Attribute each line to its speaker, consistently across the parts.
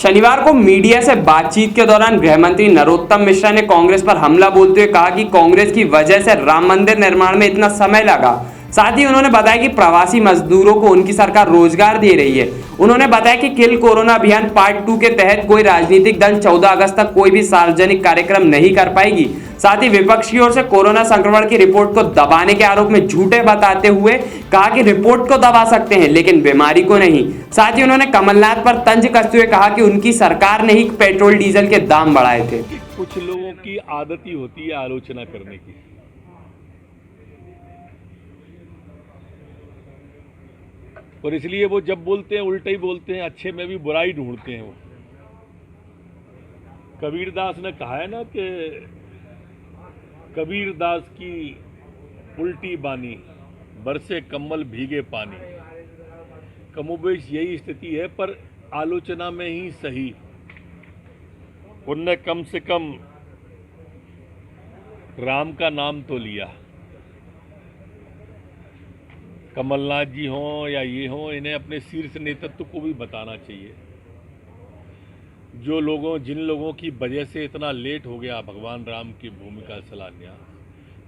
Speaker 1: शनिवार को मीडिया से बातचीत के दौरान गृह मंत्री नरोत्तम मिश्रा ने कांग्रेस पर हमला बोलते हुए कहा कि कांग्रेस की वजह से राम मंदिर निर्माण में इतना समय लगा। साथ ही उन्होंने बताया कि प्रवासी मजदूरों को उनकी सरकार रोजगार दे रही है। उन्होंने बताया कि किल कोरोना अभियान पार्ट 2 के तहत कोई राजनीतिक दल 14 अगस्त तक कोई भी सार्वजनिक कार्यक्रम नहीं कर पाएगी। साथ ही विपक्ष की ओर से कोरोना संक्रमण की रिपोर्ट को दबाने के आरोप में झूठे बताते हुए कहा कि रिपोर्ट को दबा सकते हैं लेकिन बीमारी को नहीं। साथ ही उन्होंने कमलनाथ पर तंज कसते हुए कहा कि उनकी सरकार ने ही पेट्रोल डीजल के दाम बढ़ाए थे।
Speaker 2: कुछ लोगों की आदत ही होती है आलोचना करने की। और इसलिए वो जब बोलते हैं उल्टा ही बोलते हैं, अच्छे में भी बुराई ढूंढते हैं। वो कबीरदास ने कहा है ना कि कबीरदास की उल्टी बानी, बरसे कम्बल भीगे पानी। कमोबेश यही स्थिति है, पर आलोचना में ही सही। उनने कम से कम राम का नाम तो लिया। कमलनाथ जी हों या ये हों, इन्हें अपने शीर्ष नेतृत्व को भी बताना चाहिए। जिन लोगों की वजह से इतना लेट हो गया भगवान राम की भूमिका शिलान्यास,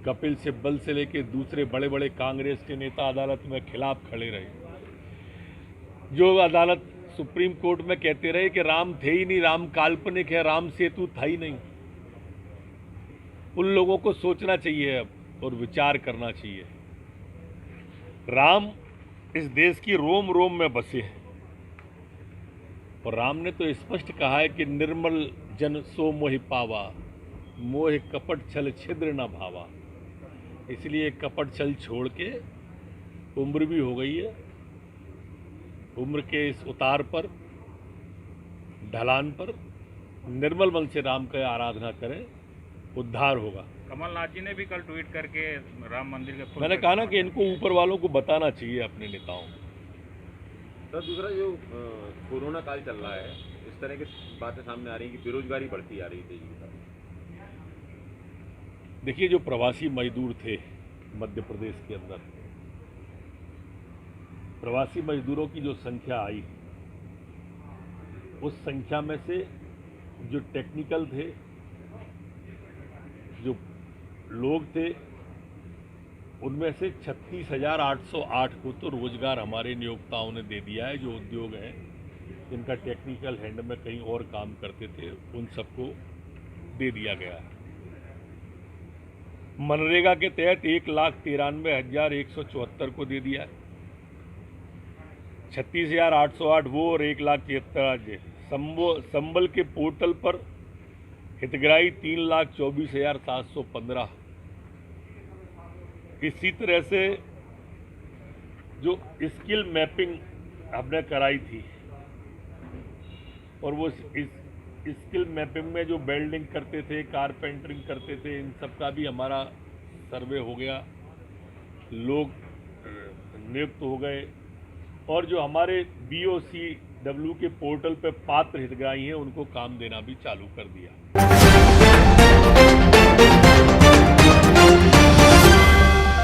Speaker 2: कपिल सिब्बल से लेकर दूसरे बड़े बड़े कांग्रेस के नेता अदालत में खिलाफ खड़े रहे। जो अदालत सुप्रीम कोर्ट में कहते रहे कि राम थे ही नहीं, राम काल्पनिक है, राम सेतु था ही नहीं। उन लोगों को सोचना चाहिए अब और विचार करना चाहिए। राम इस देश की रोम रोम में बसे हैं और राम ने तो स्पष्ट कहा है कि निर्मल जन सो मोहि पावा, मोह कपट छल छिद्र न भावा। इसलिए कपट छल छोड़ के, उम्र भी हो गई है, उम्र के इस उतार पर, ढलान पर निर्मल मन से राम का आराधना करें, उद्धार होगा।
Speaker 3: कमलनाथ जी ने भी कल ट्वीट करके राम मंदिर के,
Speaker 2: मैंने कहा ना कि इनको ऊपर वालों को बताना चाहिए अपने नेताओं को।
Speaker 4: सर, दूसरा जो कोरोना काल चल रहा है, इस तरह की बातें सामने आ रही हैं कि बेरोजगारी बढ़ती आ रही है तेजी के साथ।
Speaker 2: देखिए, जो प्रवासी मजदूर थे मध्य प्रदेश के अंदर, प्रवासी मजदूरों की जो संख्या आई, उस संख्या में से जो टेक्निकल थे, जो लोग थे, उनमें से 36,808 को तो रोजगार हमारे नियोक्ताओं ने दे दिया है। जो उद्योग हैं जिनका टेक्निकल हैंड में कहीं और काम करते थे, उन सबको दे दिया गया है। मनरेगा के तहत 1,93,174 को दे दिया है। 36,808 वो और 1,73,000 संबल के पोर्टल पर हितग्राही 3,24,715। इसी तरह से जो स्किल मैपिंग हमने कराई थी, और वो इस स्किल मैपिंग में जो वेल्डिंग करते थे, कारपेंटरिंग करते थे, इन सब का भी हमारा सर्वे हो गया, लोग नियुक्त हो गए। और जो हमारे BOCW के पोर्टल पे पात्र हितग्राही हैं, उनको काम देना भी चालू कर दिया।